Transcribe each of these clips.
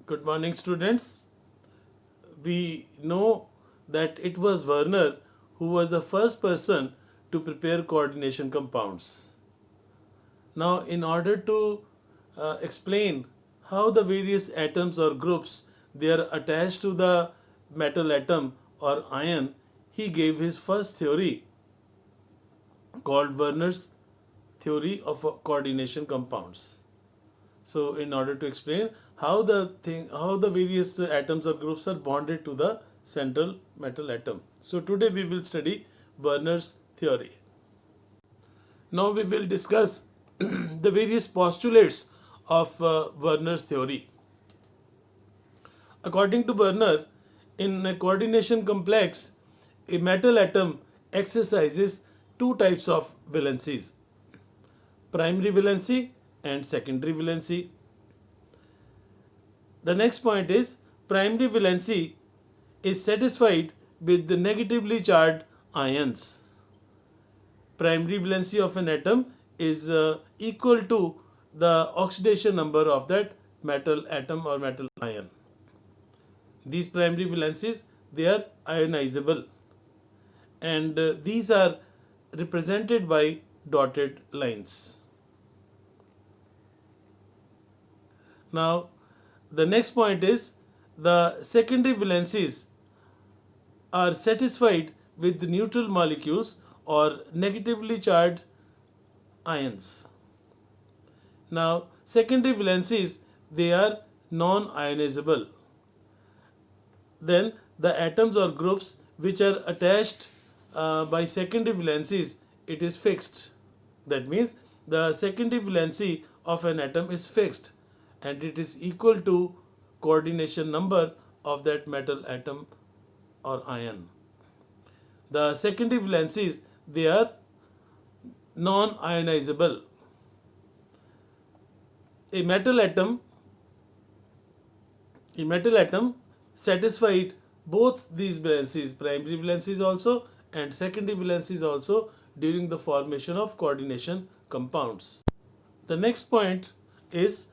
Good morning, students. We know that it was Werner who was the first person to prepare coordination compounds. Now, in order to explain how the various atoms or groups they are attached to the metal atom or ion, he gave his first theory called Werner's theory of coordination compounds. So, in order to explain how the various atoms or groups are bonded to the central metal atom. So, today we will study Werner's theory. Now, we will discuss the various postulates of Werner's theory. According to Werner, in a coordination complex, a metal atom exercises two types of valencies: primary valency and secondary valency. The next point is primary valency is satisfied with the negatively charged ions. Primary valency of an atom is equal to the oxidation number of that metal atom or metal ion. These primary valencies they are ionizable, and these are represented by dotted lines. Now, the next point is the secondary valencies are satisfied with the neutral molecules or negatively charged ions. Now, secondary valencies they are non-ionizable. Then the atoms or groups which are attached by secondary valencies it is fixed. That means the secondary valency of an atom is fixed and it is equal to coordination number of that metal atom or ion. The secondary valencies they are non-ionizable. A metal atom satisfied both these valencies, primary valencies also and secondary valencies also, during the formation of coordination compounds. The next point is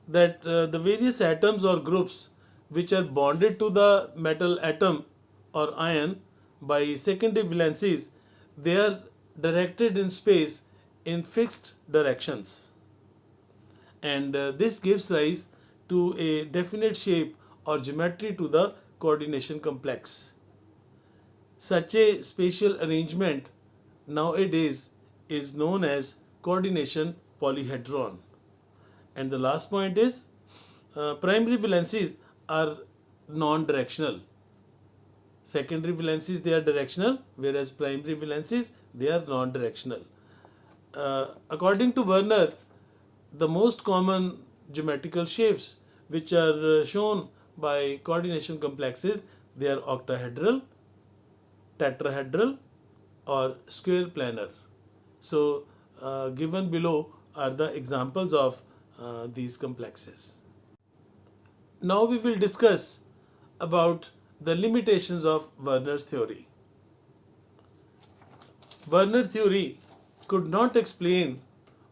that the various atoms or groups which are bonded to the metal atom or ion by secondary valencies they are directed in space in fixed directions, and this gives rise to a definite shape or geometry to the coordination complex. Such a spatial arrangement nowadays is known as coordination polyhedron. And the last point is primary valencies are non-directional. Secondary valencies they are directional, whereas primary valencies they are non-directional. According to Werner, the most common geometrical shapes which are shown by coordination complexes they are octahedral, tetrahedral or square planar. So given below are the examples of these complexes. Now we will discuss about the limitations of Werner's theory. Werner's theory could not explain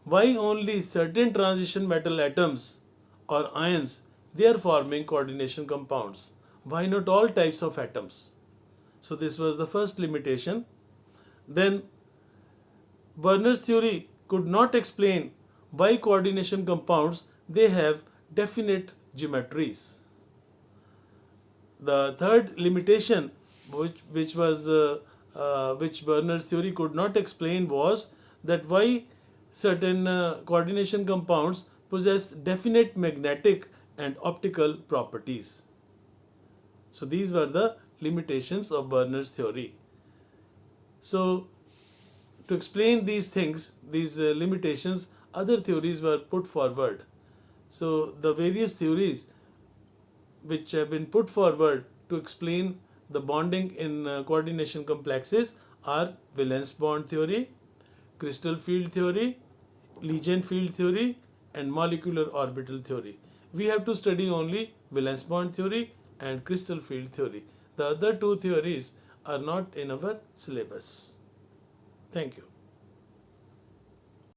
why only certain transition metal atoms or ions they are forming coordination compounds. Why not all types of atoms? So this was the first limitation. Then Werner's theory could not explain why coordination compounds they have definite geometries. The third limitation which Werner's theory could not explain was that why certain coordination compounds possess definite magnetic and optical properties. So these were the limitations of Werner's theory. So to explain these things, these limitations, other theories were put forward. So the various theories which have been put forward to explain the bonding in coordination complexes are valence bond theory, crystal field theory, Legend field theory and molecular orbital theory. We have to study only valence bond theory and crystal field theory. The other two theories are not in our syllabus. Thank you.